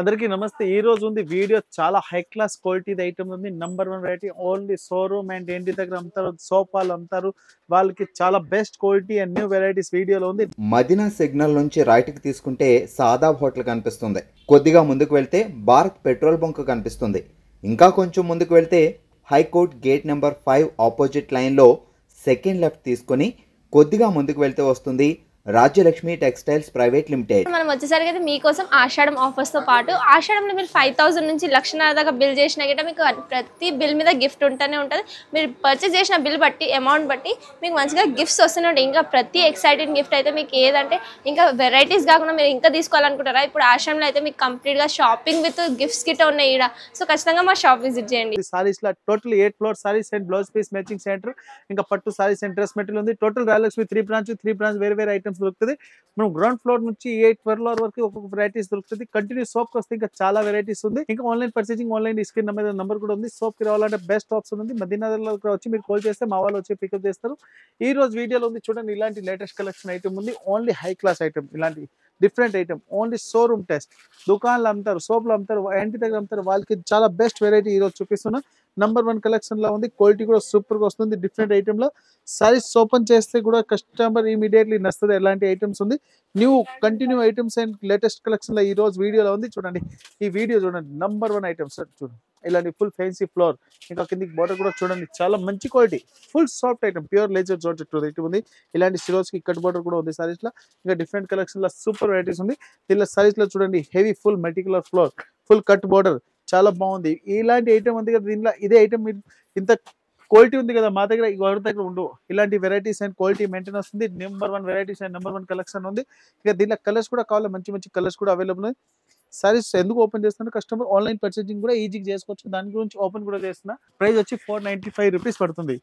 అందరికీ నమస్తే. ఈ రోజు ఉంది వీడియో చాలా హై క్లాస్ క్వాలిటీ ఐటమ్ ఉంది. Number 1 variety only showroom and ఇంటి దగ్గర అమ్ముతారు, సోఫాలు అమ్ముతారు. వాళ్ళకి చాలా best quality and new varieties వీడియోలో ఉంది. మదీనా సిగ్నల్ నుంచి రైట్కి తీసుకుంటే సాదాబ్ హోటల్ కనిపిస్తుంది. కొద్దిగా ముందుకు వెళ్తే భారత్ పెట్రోల్ బంక్ కనిపిస్తుంది. ఇంకా కొంచెం ముందుకు వెళ్తే హైకోర్ట్ గేట్ నెంబర్ 5 ఆపోజిట్ లైన్లో సెకండ్ లెఫ్ట్ తీసుకొని కొద్దిగా ముందుకు వెళ్తే వస్తుంది రాజ్యలక్ష్మి టెక్స్టైల్స్ ప్రైవేట్ లిమిటెడ్. మనం వచ్చేసరికి అయితే మీకోసం ఆషాఢం ఆఫర్స్ తో పాటు ఆషాఢంలో మీరు 5000 నుంచి 1,00,000 దాకా బిల్ చేసినా గిట్ట మీకు ప్రతి బిల్ మీద గిఫ్ట్ ఉంటూనే ఉంటుంది. మీరు పర్చేస్ చేసిన బిల్ బట్టి అమౌంట్ బట్టి మీకు మంచిగా గిఫ్ట్స్ వస్తూనే ఉంటాయి. ఇంకా ప్రతి ఎక్సైటింగ్ గిఫ్ట్ అయితే మీకు ఏదంటే ఇంకా వెరైటీస్ కాకుండా మీరు ఇంకా తీసుకోవాలనుకుంటారా, ఇప్పుడు ఆషాఢంలో అయితే మీకు కంప్లీట్ గా షాపింగ్ విత్ గిఫ్ట్స్ గిట్ట ఉన్నాయి ఈడ. సో ఖచ్చితంగా మా షాప్ విజిట్ చేయండి. సారీస్ లా total 8 floor saris and blouse piece matching centre, ఇంకా పట్టు సారీస్ అండ్ డ్రెస్ మెటీరియల్ ఉంది. టోటల్ రాయలక్ష్మి 3 బ్రాంచ్ వేరే వేరే ఐటమ్స్ దొరుకుతుంది. మనం గ్రౌండ్ ఫ్లోర్ నుంచి 8 ఫ్లోర్ వరకు ఒక్కొక్క వెరైటీస్ దొరుకుతుంది. కంటిన్యూ సోప్ వస్తే ఇంకా చాలా వెరైటీస్ ఉంది. ఇంకా online purchasing online screen number కూడా ఉంది. సోప్ కి రావాలంటే బెస్ట్ ఆప్షన్ ఉంది. మదీనాలో వచ్చి మీరు కాల్ చేస్తే మా వాళ్ళు వచ్చి పికప్ చేస్తారు. ఈ రోజు వీడియోలో ఉంది చూడండి, ఇలాంటి లేటెస్ట్ కలెక్షన్ ఐటమ్ ఉంది. ఓన్లీ హై క్లాస్ ఐటమ్, ఇలాంటి different item, only showroom test. దుకాణాలు అమ్ముతారు, సోప్లు అమ్ముతారు, ఇంటి దగ్గర అమ్ముతారు. వాళ్ళకి చాలా బెస్ట్ వెరైటీ ఈ రోజు చూపిస్తున్నా. నంబర్ 1 కలెక్షన్ లో ఉంది. క్వాలిటీ కూడా సూపర్ గా వస్తుంది. డిఫరెంట్ ఐటమ్ లో సారీస్ ఓపెన్ చేస్తే కూడా కస్టమర్ ఇమీడియట్లీ నస్తుంది. ఎలాంటి ఐటమ్స్ ఉంది, new continue items and latest collection లో ఈ రోజు వీడియోలో ఉంది. చూడండి, ఈ వీడియో చూడండి. నంబర్ 1 ఐటమ్స్ చూడండి, ఇలాంటి ఫుల్ ఫ్యాన్సీ ఫ్లోర్, ఇంకా కిందికి బోర్డర్ కూడా చూడండి. చాలా మంచి quality, full soft item, pure laser georgette ఉంది. ఇలాంటి సిరోస్ కి కట్ బోర్డర్ కూడా ఉంది సారీస్ లో. ఇంకా డిఫరెంట్ కలెక్షన్ లో సూపర్ వెరైటీస్ ఉంది. దీనిలో సారీస్ లో చూడండి, heavy full multi colour floor, full cut border, చాలా బాగుంది. ఇలాంటి ఐటమ్ ఉంది కదా దీనిలో, ఇదే ఐటమ్ మీరు ఇంత క్వాలిటీ ఉంది కదా మా దగ్గర, ఎవరి దగ్గర ఉండవు. ఇలాంటి వెరైటీస్ అండ్ క్వాలిటీ మెయింటెనెన్స్ ఉంది. Number 1 varieties and number 1 collection ఉంది. ఇక దీనిలో కలర్స్ కూడా కావాలి, మంచి మంచి కలర్స్ కూడా అవైలబుల్ ఉంది. సారీస్ ఎందుకు ఓపెన్ చేస్తున్నా, కస్టమర్ ఆన్లైన్ పర్చేసింగ్ కూడా ఈజీగా చేసుకోవచ్చు. దాని గురించి ఓపెన్ కూడా చేస్తున్నా. ప్రైస్ వచ్చి 495 రూపీస్ పడుతుంది.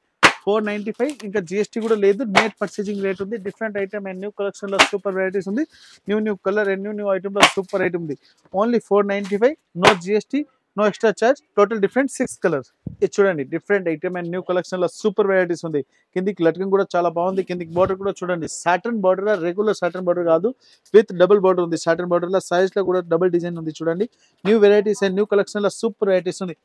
495, ఇంకా జిఎస్టీ కూడా లేదు. నెట్ పర్చేసింగ్ రేట్ ఉంది. Different item and new collection లో సూపర్ వెరైటీస్ ఉంది. New colour and new item లో సూపర్ ఐటమ్ ఉంది. Only 495, no GST, no extra charge. Total different 6 colours. ఇది చూడండి, different item and new collection లో super varieties ఉంది. కిందికి లట్కన్ కూడా చాలా బాగుంది. కిందికి బార్డర్ కూడా చూడండి, Saturn border, regular Saturn border కాదు, విత్ డబుల్ బార్డర్ ఉంది. సాటర్న్ బార్డర్ లో సైజ్ లో కూడా డబుల్ డిజైన్ ఉంది. చూడండి, new varieties and new collection లో సూపర్ వెరైటీస్ ఉంది.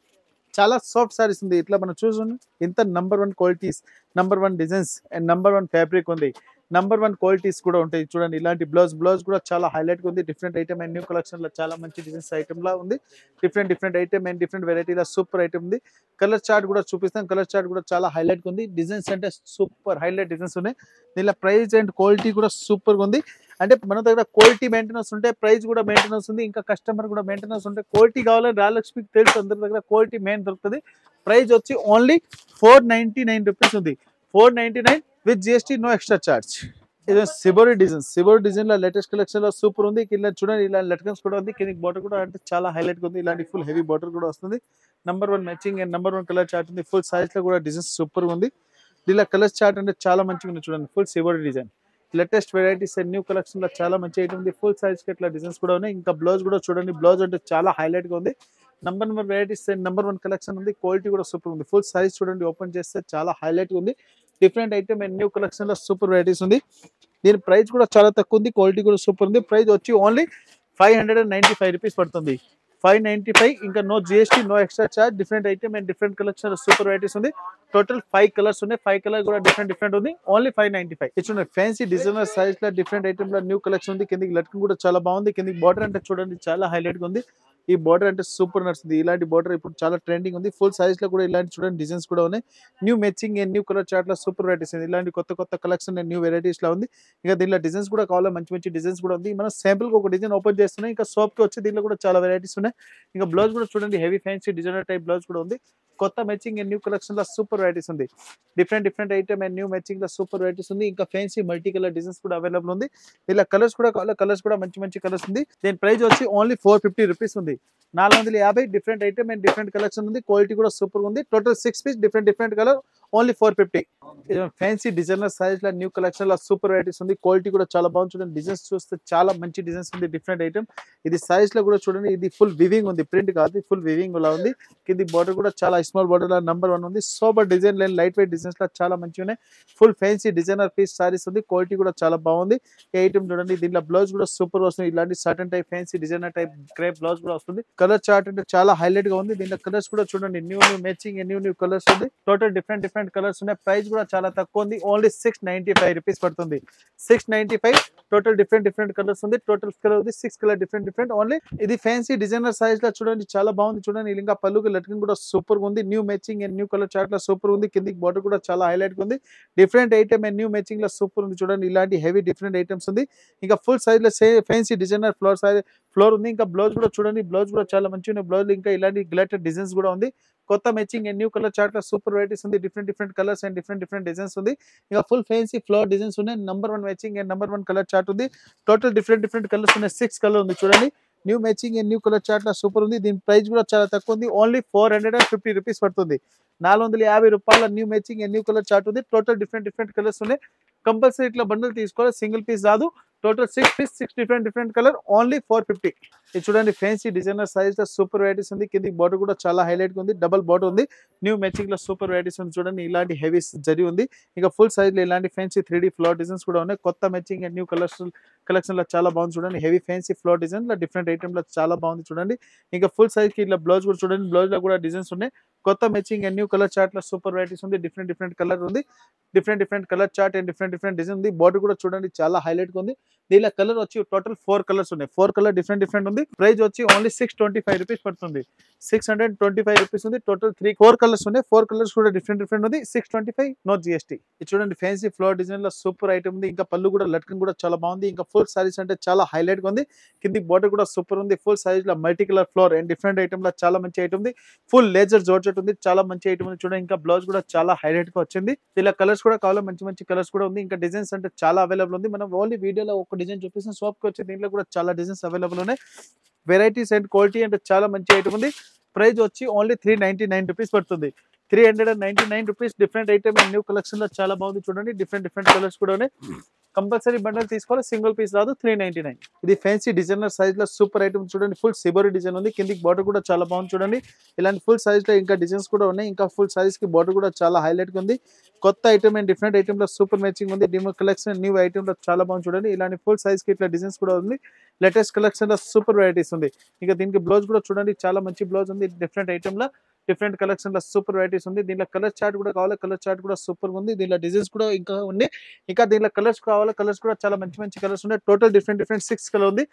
చాలా సాఫ్ట్ సారీస్ ఉంది. ఇట్లా మనం చూసుకోండి, ఇంత number 1 qualities, number 1 designs and number 1 fabric ఉంది. నంబర్ 1 క్వాలిటీస్ కూడా ఉంటాయి. చూడండి, ఇలాంటి బ్లౌజ్ కూడా చాలా హైలైట్ గా ఉంది. Different item and new collection లో చాలా మంచి డిజైన్స్ ఐటమ్ లా ఉంది. డిఫరెంట్ ఐటమ్ అండ్ డిఫరెంట్ వెరైటీల సూపర్ ఐటమ్ ఉంది. కలర్ చార్ట్ కూడా చూపిస్తాం. కలర్ చార్ట్ కూడా చాలా హైలైట్ గా ఉంది. డిజైన్స్ అంటే సూపర్ హైలైట్ డిజైన్స్ ఉన్నాయి. దీనిలో ప్రైస్ అండ్ క్వాలిటీ కూడా సూపర్ గా ఉంది. అంటే మన దగ్గర క్వాలిటీ మెయింటెనెన్స్ ఉంటే ప్రైస్ కూడా మెయింటెనెన్స్ ఉంది. ఇంకా కస్టమర్ కూడా మెయింటెనెన్స్ ఉంటే, క్వాలిటీ కావాలని రాయలక్ష్మికి తెలుసు, అందరి దగ్గర క్వాలిటీ మెయిన్ దొరుకుతుంది. ప్రైస్ వచ్చి ఓన్లీ 499 రూపీస్ ఉంది. 499 with GST, no extra charge. ఇది సిబోరి డిజైన్ లో లేటెస్ట్ కలెక్షన్ లో సూపర్ ఉంది. కింద చూడండి, ఇలాంటి లెటర్స్ కూడా ఉంది. కింద బార్డర్ కూడా అంటే చాలా హైలైట్ గా ఉంది. ఇలాంటి ఫుల్ హెవీ బార్డర్ కూడా వస్తుంది. Number 1 matching and number 1 colour chart ఉంది. ఫుల్ సైజ్ లో కూడా డిజైన్స్ సూపర్ ఉంది. దీనిలో కలర్ చార్ట్ అంటే చాలా మంచిగా ఉంది. చూడండి, full shibori design, latest varieties and new collection లో చాలా మంచి ఐటమ్ ఉంది. ఫుల్ సైజ్ కి ఇట్లా డిజైన్స్ కూడా ఉన్నాయి. ఇంకా బ్లౌజ్ కూడా చూడండి, బ్లౌజ్ అంటే చాలా హైలైట్ గా ఉంది. Number 1 varieties and number 1 collection ఉంది. క్వాలిటీ కూడా సూపర్ ఉంది. ఫుల్ సైజ్ చూడండి, ఓపెన్ చేస్తే చాలా హైలైట్ గా ఉంది. Different item and new collection లో సూపర్ వెరైటీస్ ఉంది. దీని ప్రైస్ కూడా చాలా తక్కువ ఉంది. క్వాలిటీ కూడా సూపర్ ఉంది. ప్రైస్ వచ్చి ఓన్లీ 595 రూపీస్ పడుతుంది. 595, ఇంకా no GST, no extra charge. Different item and different collection super varieties ఉంది. టోటల్ 5 కలర్స్ ఉన్నాయి. 5 కలర్ కూడా డిఫరెంట్ ఉంది. ఓన్లీ 595. ఇచ్చిన ఫ్యాన్సీ డిజైనర్ సైజ్ లో డిఫరెంట్ ఐటమ్ లో న్యూ కలెక్షన్ ఉంది. కిందికి లట్కన్ కూడా చాలా బాగుంది. కిందికి బార్డర్ అంటే చూడండి, చాలా హైలైట్ గా ఉంది. ఈ బార్డర్ అంటే సూపర్ నడుస్తుంది. ఇలాంటి బార్డర్ ఇప్పుడు చాలా ట్రెండింగ్ ఉంది. ఫుల్ సైజ్ లో కూడా ఇలాంటి చూడండి డిజైన్స్ కూడా ఉన్నాయి. New matching and new colour chart లో సూపర్ వెరైటీస్ ఉంది. ఇలాంటి కొత్త కలెక్షన్ అండ్ న్యూ వెరైటీస్ లో ఉంది. ఇంకా దీనిలో డిజైన్స్ కూడా కావాలి, మంచి డిజైన్స్ కూడా ఉంది. మనం శాంపుల్ కి ఒక డిజైన్ ఓపెన్ చేస్తున్నాం. ఇంకా సోప్ కి వచ్చి దీనిలో కూడా చాలా వెరైటీస్ ఉన్నాయి. ఇంకా బ్లౌజ్ కూడా చూడండి, heavy fancy designer type blouse కూడా ఉంది. కొత్త మ్యాచింగ్ అండ్ న్యూ కలెక్షన్ లో సూపర్ వెరైటీస్ ఉంది. Different item and new matching లో సూపర్ వెరైటీస్ ఉంది. ఇంకా ఫ్యాన్సీ మల్టీ కలర్ డిజైన్స్ కూడా అవైలబుల్ ఉంది. ఇలా కలర్స్ కూడా కావాలి, కలర్స్ కూడా మంచి కలర్స్ ఉంది. దీని ప్రైస్ వచ్చి ఓన్లీ 450 రూపీస్ ఉంది. 450. Different item and different collection ఉంది. క్వాలిటీ కూడా సూపర్ ఉంది. Total 6 piece, different colour, only 450. Fancy designer size లా న్యూ కలెక్షన్ లా సూపర్ వెరైటీస్ ఉంది. క్వాలిటీ కూడా చాలా బాగుంది. చూడండి డిజైన్స్ చూస్తే చాలా మంచి డిజైన్స్ ఉంది. డిఫరెంట్ ఐటమ్ ఇది సైజ్ లో కూడా చూడండి. ఇది ఫుల్ వివింగ్ ఉంది, ప్రింట్ కాదు, ఫుల్ వివింగ్ లా ఉంది. కింది బార్డర్ కూడా చాలా స్మాల్ బార్డర్ లా నంబర్ 1 ఉంది. Super design line light weight designs లా చాలా మంచిగా ఉన్నాయి. Full fancy designer piece saris ఉంది. క్వాలిటీ కూడా చాలా బాగుంది. ఈ ఐటమ్ చూడండి. దీంట్లో బ్లౌజ్ కూడా సూపర్ వస్తుంది. ఇలాంటి certain type fancy designer type crepe blouse కూడా వస్తుంది. కలర్ చార్ట్ అంటే చాలా హైలైట్ గా ఉంది. దీంట్లో కలర్స్ కూడా చూడండి. న్యూ మ్యాచింగ్ న్యూ కలర్స్ ఉంది. టోటల్ డిఫరెంట్ కలర్స్ ఉన్నాయి. ప్రైస్ కూడా చాలా తక్కువ ఉంది. ఓన్లీ 695 రూపీస్ పడుతుంది. 695 టోటల్ డిఫరెంట్ కలర్స్ ఉంది. టోటల్ కలర్ ఉంది 6 కలర్ డిఫరెంట్ ఓన్లీ. ఇది ఫ్యాన్సీ డిజైనర్ సైజ్ లా చూడండి చాలా బాగుంది. చూడండి ఇంకా పళ్ళుకి లట్కింగ్ కూడా సూపర్ ఉంది. New matching new colour chart లా సూపర్ ఉంది. కిందికి బార్డర్ కూడా చాలా హైలైట్ గా ఉంది. డిఫరెంట్ ఐటమ్ న్యూ మ్యాచింగ్ లా సూపర్ ఉంది. చూడండి ఇలాంటి హెవీ డిఫరెంట్ ఐటమ్స్ ఉంది. ఇంకా ఫుల్ సైజ్ లో ఫ్యాన్సీ డిజైనర్ ఫ్లోర్ ఉంది. ఇంకా బ్లౌజ్ కూడా చూడండి. బ్లౌజ్ కూడా చాలా మంచిగా ఉంది. బ్లౌజ్ ఇంకా ఇలాంటి గ్లాటర్ డిజైన్స్ కూడా ఉంది. కొత్త మ్యాచింగ్ న్యూ కలర్ చార్ట్ లో సూపర్ వెరైటీస్ ఉంది. Different colours and different designs ఉంది. ఇంకా ఫుల్ ఫ్యాన్సీ ఫ్లోర్ డిజైన్స్ ఉన్నాయి. Number 1 matching and number 1 colour chart ఉంది. టోటల్ డిఫరెంట్ కలర్స్ ఉన్నాయి. 6 కలర్ ఉంది. చూడండి new matching and new colour chart లో సూపర్ ఉంది. దీని ప్రైస్ కూడా చాలా తక్కువ ఉంది. ఓన్లీ 450 రూపీస్ పడుతుంది. 450 రూపాయల new matching and new colour chart ఉంది. టోటల్ డిఫరెంట్ కలర్స్ ఉన్నాయి. కంపల్సరీ ఇట్లా బండల్ తీసుకోవాలి. సింగిల్ పీస్ రాదు. Total 6 piece 6 different colour only 450. ఇది చూడండి ఫ్యాన్సీ డిజైనర్ సైజ్ లో సూపర్ వెరైటీస్ ఉంది. కింది బార్డర్ కూడా చాలా హైలైట్ గా ఉంది. డబల్ బార్డర్ ఉంది. న్యూ మ్యాచింగ్ లో సూపర్ వెరైటీస్ ఉంది. చూడండి ఇలాంటి హెవీ జరీ ఉంది. ఇంకా ఫుల్ సైజ్ లో ఇలాంటి ఫ్యాన్సీ 3D ఫ్లోర్ డిజైన్స్ కూడా ఉన్నాయి. కొత్త matching and new colours collection లో చాలా బాగుంది. చూడండి హెవీ ఫ్యాన్సీ ఫ్లోర్ డిజైన్ లో డిఫరెంట్ ఐటమ్ లో చాలా బాగుంది. చూడండి ఇంకా ఫుల్ సైజ్ కి ఇట్లా బ్లౌజ్ కూడా చూడండి. బ్లౌజ్ లో కూడా డిజైన్స్ ఉన్నాయి. కొత్త matching and new colour chart లో సూపర్ వెరైటీస్ ఉంది. డిఫరెంట్ కలర్ ఉంది. Different colour chart and different design ఉంది. బార్డర్ కూడా చూడండి చాలా హైలైట్ గా ఉంది. దీనిలో కలర్ వచ్చి టోటల్ 4 కలర్స్ ఉన్నాయి. 4 కలర్ డిఫరెంట్ ఉంది. ప్రైస్ వచ్చి ఓన్లీ 625 రూపీస్ పడుతుంది. 625 రూపీస్ ఉంది. టోటల్ 4 కలర్స్ ఉన్నాయి. 4 కలర్స్ కూడా డిఫరెంట్ ఉంది. 625 నో GST. ఇది చూడండి ఫ్యాన్సీ ఫ్లోర్ డిజైన్ లో సూపర్ ఐటమ్ ఉంది. ఇంకా పళ్ళు కూడా లట్కన్ కూడా చాలా బాగుంది. ఇంకా ఫుల్ సారీస్ అంటే చాలా హైలైట్ గా ఉంది. కింది బార్డర్ కూడా సూపర్ ఉంది. ఫుల్ సైజ్ లో multi colour floor and different item లో చాలా మంచి ఐటమ్ ఉంది. ఫుల్ లేజర్ జోర్జెట్ ఉంది. చాలా మంచి ఐటమ్ ఉంది. చూడండి ఇంకా బ్లౌజ్ కూడా చాలా హైలైట్ గా వచ్చింది. ఇలా కలర్స్ కూడా కావాలి. మంచి కలర్స్ కూడా ఉంది. ఇంకా డిజైన్స్ అంటే చాలా అవైలబుల్ ఉంది. మనం ఓన్లీ వీడియోలో ఒక డిజైన్ చూపిస్తాం. షాప్ కి వచ్చి దీంట్లో కూడా చాలా డిజైన్స్ అవైలబుల్ ఉన్నాయి. వెరైటీస్ అండ్ క్వాలిటీ అంటే చాలా మంచి ఐటమ్ ఉంది. ప్రైస్ వచ్చి ఓన్లీ 399 రూపీస్ పడుతుంది. 399 rupees. Different item and new collection లో చాలా బాగుంది. చూడండి డిఫరెంట్ కలర్స్ కూడా ఉన్నాయి. కంపల్సరీ బండల్ తీసుకోవాలి. సింగిల్ పీస్ రాదు. 399. ఇది ఫ్యాన్సీ డిజైనర్ సైజ్ లో సూపర్ ఐటమ్ చూడండి. ఫుల్ సిబోరీ డిజైన్ ఉంది. కిందికి బార్డర్ కూడా చాలా బాగుంది. చూడండి ఇలాంటి ఫుల్ సైజ్ లో ఇంకా డిజైన్స్ కూడా ఉన్నాయి. ఇంకా ఫుల్ సైజ్ కి బార్డర్ కూడా చాలా హైలైట్ గా ఉంది. కొత్త ఐటమ్ అండ్ డిఫరెంట్ ఐటమ్ లో సూపర్ మ్యాచింగ్ ఉంది. డిమో కలెక్షన్ న్యూ ఐటమ్ లో చాలా బాగుంది. చూడండి ఇలాంటి ఫుల్ సైజ్ కి ఇట్లా డిజైన్స్ కూడా ఉంది. లేటెస్ట్ కలెక్షన్ లో సూపర్ వెరైటీస్ ఉంది. ఇంకా దీనికి బ్లౌజ్ కూడా చూడండి చాలా మంచి బ్లౌజ్ ఉంది. డిఫరెంట్ ఐటమ్ లో డిఫరెంట్ కలెక్షన్ లో సూపర్ వెరైటీస్ ఉంది. దీనిలో కలర్ చార్ట్ కూడా కావాలి. కలర్ చార్ట్ కూడా సూపర్ ఉంది. దీనిలో డిజైన్స్ కూడా ఇంకా ఉన్నాయి. ఇంకా దీనిలో కలర్స్ కావాలి. కలర్స్ కూడా చాలా మంచి కలర్స్ ఉన్నాయి. టోటల్ డిఫరెంట్ 6 కలర్ ఉంది.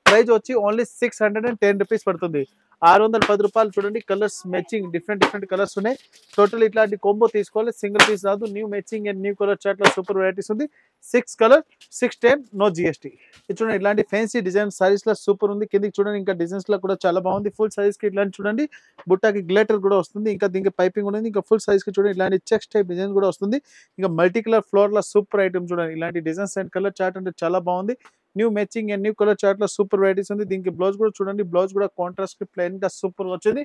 ప్రైస్ వచ్చి ఓన్లీ 610 రూపీస్ పడుతుంది. 610 రూపాయలు. చూడండి కలర్స్ మ్యాచింగ్ డిఫరెంట్ కలర్స్ ఉన్నాయి. టోటల్ ఇట్లాంటి కాంబో తీసుకోవాలి. సింగిల్ పీస్ రాదు. New matching and new colour chart లో సూపర్ వెరైటీస్ ఉంది. 6 కలర్ 610 నో GST. ఇది చూడండి ఇలాంటి ఫ్యాన్సీ డిజైన్ సారీస్ లో సూపర్ ఉంది. కిందికి చూడండి ఇంకా డిజైన్స్ లో కూడా చాలా బాగుంది. ఫుల్ సైజ్ కి ఇట్లాంటి చూడండి బుట్టాకి గ్లేటర్ కూడా వస్తుంది. ఇంకా దీనికి పైపింగ్ ఉంది. ఇంకా ఫుల్ సైజ్ కి చూడండి ఇలాంటి చెక్స్ టైప్ డిజైన్ కూడా వస్తుంది. ఇంకా మల్టీ కలర్ ఫ్లోర్ లో సూపర్ ఐటమ్ చూడండి. ఇలాంటి డిజైన్స్ అండ్ కలర్ చార్ట్ అంటే చాలా బాగుంది. New matching and new colour chart లో సూపర్ వెరైటీస్ ఉంది. దీనికి బ్లౌజ్ కూడా చూడండి. బ్లౌజ్ కూడా కాంట్రాస్ట్ కి ప్లెయిన్ గా సూపర్ వచ్చింది.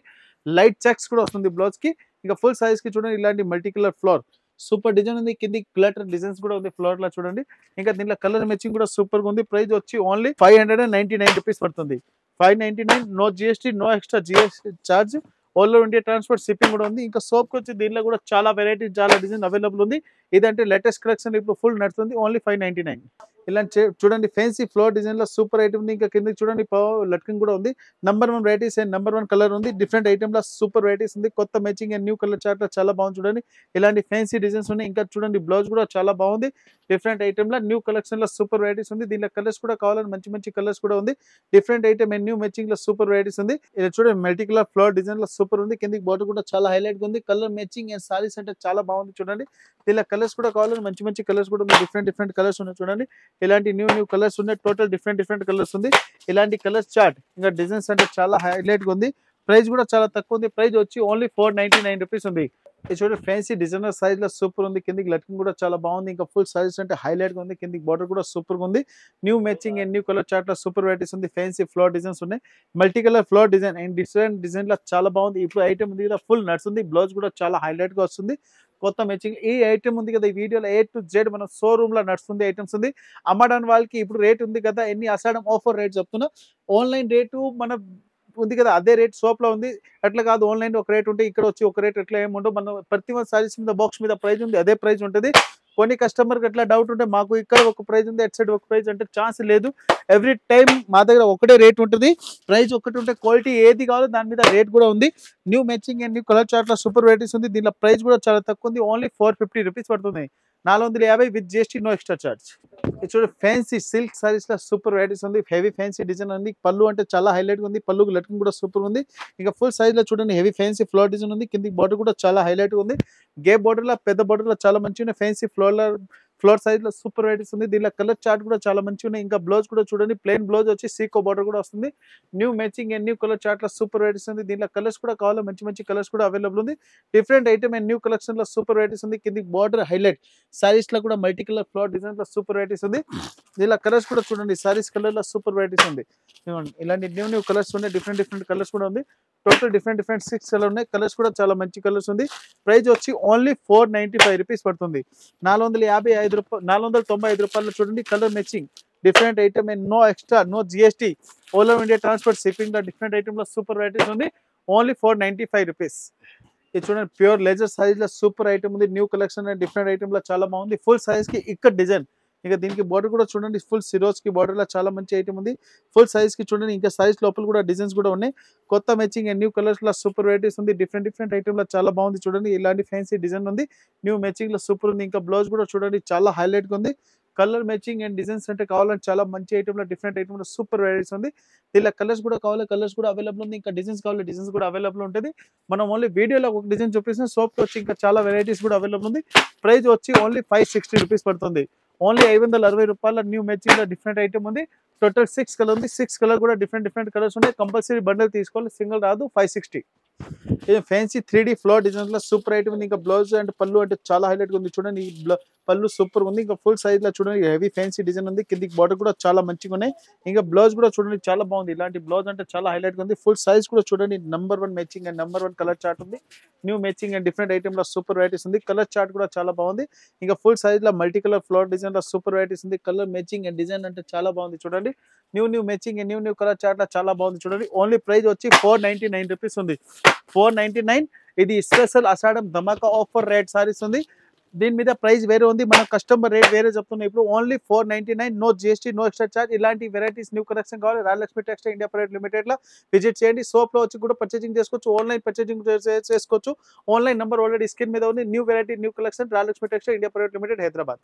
లైట్ చెక్స్ కూడా వస్తుంది బ్లౌజ్ కి. ఇంకా ఫుల్ సైజ్ కి చూడండి ఇలాంటి multi colour floor super design ఉంది. కింది గ్లిటర్ డిజైన్స్ కూడా ఉంది ఫ్లోర్ లో చూడండి. ఇంకా దీంట్లో కలర్ మ్యాచింగ్ కూడా సూపర్ గా ఉంది. ప్రైస్ వచ్చి ఓన్లీ 599 రూపీస్ పడుతుంది. 599 no GST no extra GST charge. All over India transport shipping కూడా ఉంది. ఇంకా సోప్ వచ్చి దీనిలో కూడా చాలా వెరైటీ చాలా డిజైన్ అవైలబుల్ ఉంది. ఇదంటే లేటెస్ట్ కలెక్షన్ ఇప్పుడు ఫుల్ నడుస్తుంది. ఓన్లీ 599. ఇలాంటి చూడండి ఫ్యాన్సీ ఫ్లోర్ డిజైన్ లో సూపర్ ఐటమ్ ఉంది. ఇంకా కింద చూడండి లట్కింగ్ కూడా ఉంది. Number 1 varieties and number 1 colour ఉంది. డిఫరెంట్ ఐటమ్ లో సూపర్ వెరైటీస్ ఉంది. కొత్త matching and new colour chart లో చాలా బాగుంది. చూడండి ఇలాంటి ఫ్యాన్సీ డిజైన్స్ ఉన్నాయి. ఇంకా చూడండి బ్లౌజ్ కూడా చాలా బాగుంది. డిఫరెంట్ ఐటమ్ లో న్యూ కలెక్షన్ లో సూపర్ వెరైటీస్ ఉంది. దీనిలో కలర్స్ కూడా కావాలని మంచి కలర్స్ కూడా ఉంది. Different item and new matching లో సూపర్ వెరైటీస్ ఉంది. ఇలా చూడండి మల్టీ కలర్ ఫ్లోర్ డిజైన్ లో సూపర్ ఉంది. కిందికి బార్డర్ కూడా చాలా హైలైట్ గా ఉంది. కలర్ మ్యాచింగ్ అండ్ సారీస్ అంటే చాలా బాగుంది. చూడండి దీనిలో కలర్స్ కూడా కావాలని మంచి కలర్స్ కూడా ఉంది. డిఫరెంట్ కలర్స్ ఉన్నాయి. చూడండి ఇలాంటి న్యూ కలర్స్ ఉన్నాయి. టోటల్ డిఫరెంట్ కలర్స్ ఉంది. ఇలాంటి కలర్స్ చార్ట్ ఇంకా డిజైన్స్ అంటే చాలా హైలైట్ గా ఉంది. ప్రైస్ కూడా చాలా తక్కువ ఉంది. ప్రైస్ వచ్చి ఓన్లీ 499 రూపీస్ ఉంది. ఇది చూడండి ఫ్యాన్సీ డిజైనర్ సైజ్ లో సూపర్ ఉంది. కిందికి లట్కింగ్ కూడా చాలా బాగుంది. ఇంకా ఫుల్ సైజ్ అంటే హైలైట్ గా ఉంది. కిందికి బార్డర్ కూడా సూపర్ గా ఉంది. New matching and new colour chart లో సూపర్ వెరైటీస్ ఉంది. ఫ్యాన్సీ ఫ్లోర్ డిజైన్స్ ఉన్నాయి. Multi colour floor design and different design లో చాలా బాగుంది. ఇప్పుడు ఐటమ్ ఉంది కదా ఫుల్ నడుస్తుంది. బ్లౌజ్ కూడా చాలా హైలైట్ గా వస్తుంది. కొత్త మ్యాచింగ్ ఈ ఐటమ్ ఉంది కదా ఈ వీడియోలో A to Z మన షోరూమ్ లో నడుస్తుంది ఐటమ్స్ ఉంది అమ్మడానికి వాళ్ళకి ఇప్పుడు రేట్ ఉంది కదా ఎన్ని ఆషాఢం ఆఫర్ రేట్ చెప్తున్నా ఆన్లైన్ రేటు మన ఉంది కదా అదే రేట్ షాప్ లో ఉంది అట్లా కాదు ఆన్లైన్ ఒక రేట్ ఉంటే ఇక్కడ వచ్చి ఒక రేట్ ఎట్లా ఏముండవు మన ప్రతి ఒక్క సారీస్ మీద బాక్స్ మీద ప్రైస్ ఉంది అదే ప్రైస్ ఉంటుంది కొన్ని కస్టమర్కి ఎట్లా డౌట్ ఉంటే మాకు ఇక్కడ ఒక ప్రైస్ ఉంది అటు సైడ్ ఒక ప్రైస్ అంటే ఛాన్స్ లేదు ఎవ్రీ టైం మా దగ్గర ఒకటే రేట్ ఉంటుంది ప్రైస్ ఒకటి ఉంటే క్వాలిటీ ఏది కావాలో దాని మీద రేట్ కూడా ఉంది new matching and new colour చార్ట్లో సూపర్ వెరైటీస్ ఉంది దీనిలో ప్రైస్ కూడా చాలా తక్కువ ఉంది ఓన్లీ 450 రూపీస్ పడుతుంది 450 with GST no extra charge ఇది చూడండి ఫ్యాన్సీ సిల్క్ సారీస్ లో సూపర్ వెరైటీస్ ఉంది హెవీ ఫ్యాన్సీ డిజైన్ ఉంది పళ్ళు అంటే చాలా హైలైట్ ఉంది పళ్ళుకు లట్కన్ కూడా సూపర్ ఉంది ఇంకా ఫుల్ సైజ్ లో చూడండి హెవీ ఫ్యాన్సీ ఫ్లోర్ డిజైన్ ఉంది కింది బార్డర్ కూడా చాలా హైలైట్ ఉంది గేప్ బార్డర్ లో పెద్ద బార్డర్ లో చాలా మంచిగా ఫ్యాన్సీ ఫ్లోర్ సైజ్ లో సూపర్ వెరైటీస్ ఉంది దీనిలో కలర్ చార్ట్ కూడా చాలా మంచిగా ఉన్నాయి ఇంకా బ్లౌజ్ కూడా చూడండి ప్లెయిన్ బ్లౌజ్ వచ్చి సీకో బార్డర్ కూడా వస్తుంది new matching and new colour chart లో సూపర్ వెరైటీస్ ఉంది దీనిలో కలర్స్ కూడా కావాలి మంచి మంచి కలర్స్ కూడా అవైలబుల్ ఉంది different item and new collection లో సూపర్ వెరైటీస్ ఉంది కింది బార్డర్ హైలైట్ సారీస్ లో కూడా మల్టీ కలర్ ఫ్లోర్ డిజైన్ లో సూపర్ వెరైటీస్ ఉంది దీనిలో కలర్స్ కూడా చూడండి సారీస్ కలర్ లో సూపర్ వెరైటీస్ ఉంది ఇలాంటి న్యూ కలర్స్ ఉన్నాయి డిఫరెంట్ కలర్స్ కూడా ఉంది టోటల్ డిఫరెంట్ 6 కలర్ ఉన్నాయి కలర్స్ కూడా చాలా మంచి కలర్స్ ఉంది ప్రైస్ వచ్చి ఓన్లీ 495 రూపీస్ పడుతుంది 495 రూపాయలు చూడండి colour matching different item and no extra no GST all over India transport shipping లో డిఫరెంట్ ఐటమ్ లో సూపర్ వెరైటీస్ ఉంది ఓన్లీ 495 రూపీస్ ఇది చూడండి ప్యూర్ లెజర్ సైజ్ లో సూపర్ ఐటమ్ ఉంది new collection and different item లో చాలా బాగుంది ఫుల్ సైజ్ కి ఇక్కడ డిజైన్ ఇంకా దీనికి బార్డర్ కూడా చూడండి ఫుల్ సిరోజ్ కి బార్డర్ లో చాలా మంచి ఐటమ్ ఉంది ఫుల్ సైజ్ కి చూడండి ఇంకా సైజ్ లోపల కూడా డిజైన్స్ కూడా ఉన్నాయి కొత్త మ్యాచింగ్ అండ్ న్యూ కలర్స్ లో సూపర్ వెరైటీస్ ఉంది డిఫరెంట్ ఐటమ్ లో చాలా బాగుంది చూడండి ఇలాంటి ఫ్యాన్సీ డిజైన్ ఉంది న్యూ మ్యాచింగ్ లో సూపర్ ఉంది ఇంకా బ్లౌజ్ కూడా చూడండి చాలా హైలైట్ గా ఉంది కలర్ మ్యాచింగ్ అండ్ డిజైన్స్ అంటే కావాలంటే చాలా మంచి ఐటమ్ లో డిఫరెంట్ ఐటమ్ లో సూపర్ వెరైటీస్ ఉంది దీనిలో కలర్స్ కూడా కావాలి కలర్స్ కూడా అవైలబుల్ ఉంది ఇంకా డిజైన్స్ కావాలి డిజైన్స్ కూడా అవైలబుల్ ఉంటుంది మనం ఓన్లీ వీడియోలో ఒక డిజైన్ చూపిస్తాం సోప్ వచ్చి ఇంకా చాలా వెరైటీస్ కూడా అవైలబుల్ ఉంది ప్రైస్ వచ్చి ఓన్లీ 560 రూపీస్ పడుతుంది ఓన్లీ 560 రూపాయల న్యూ మ్యాచింగ్ లో డిఫరెంట్ ఐటమ్ ఉంది టోటల్ 6 కలర్ ఉంది 6 కలర్ కూడా డిఫరెంట్ కలర్స్ ఉన్నాయి కంపల్సరీ బండల్ తీసుకోవాలి సింగిల్ రాదు 560 ఇది ఫ్యాన్సీ 3D ఫ్లోర్ డిజైన్ లో సూపర్ ఐటమ్ ఉంది ఇంకా బ్లౌజ్ అండ్ పళ్ళు అంటే చాలా హైలైట్ ఉంది చూడండి ఈ పళ్ళు సూపర్ ఉంది ఇంకా ఫుల్ సైజ్ లో చూడండి హెవీ ఫ్యాన్సీ డిజైన్ ఉంది కిందికి బార్డర్ కూడా చాలా మంచిగా ఉన్నాయి ఇంకా బ్లౌజ్ కూడా చూడండి చాలా బాగుంది ఇలాంటి బ్లౌజ్ అంటే చాలా హైలైట్ ఉంది ఫుల్ సైజ్ కూడా చూడండి number 1 matching and number 1 colour chart ఉంది new matching and different item లో సూపర్ వెరైటీస్ ఉంది కలర్ చార్ట్ కూడా చాలా బాగుంది ఇంకా ఫుల్ సైజ్ లో మల్టీ కలర్ ఫ్లోర్ డిజైన్ లో సూపర్ వెరైటీస్ ఉంది కలర్ మ్యాచింగ్ అండ్ డిజైన్ అంటే చాలా బాగుంది చూడండి new matching and new colour chart లో చాలా బాగుంది చూడండి ఓన్లీ ప్రైస్ వచ్చి 499 రూపీస్ ఉంది 499 ఇది స్పెషల్ ఆషాఢం ధమాకా ఆఫర్ రేట్ సారీస్ ఉంది దీని మీద ప్రైస్ వేరే ఉంది మన కస్టమర్ రేట్ వేరే చెప్తున్నాయి ఇప్పుడు only 499 no GST no extra charge ఇలాంటి వెరైటీస్ న్యూ కలెక్షన్ కావాలి Rayalakshmi textile India private limited లో విజిట్ చేయండి సోప్ లో వచ్చి కూడా పర్చేసింగ్ చేసుకోవచ్చు ఆన్లైన్ పర్చేసింగ్ చేసుకోవచ్చు ఆన్లైన్ నంబర్ ఆల్రెడీ స్క్రీన్ మీద ఉంది new variety new collection Rayalakshmi textile India private limited Hyderabad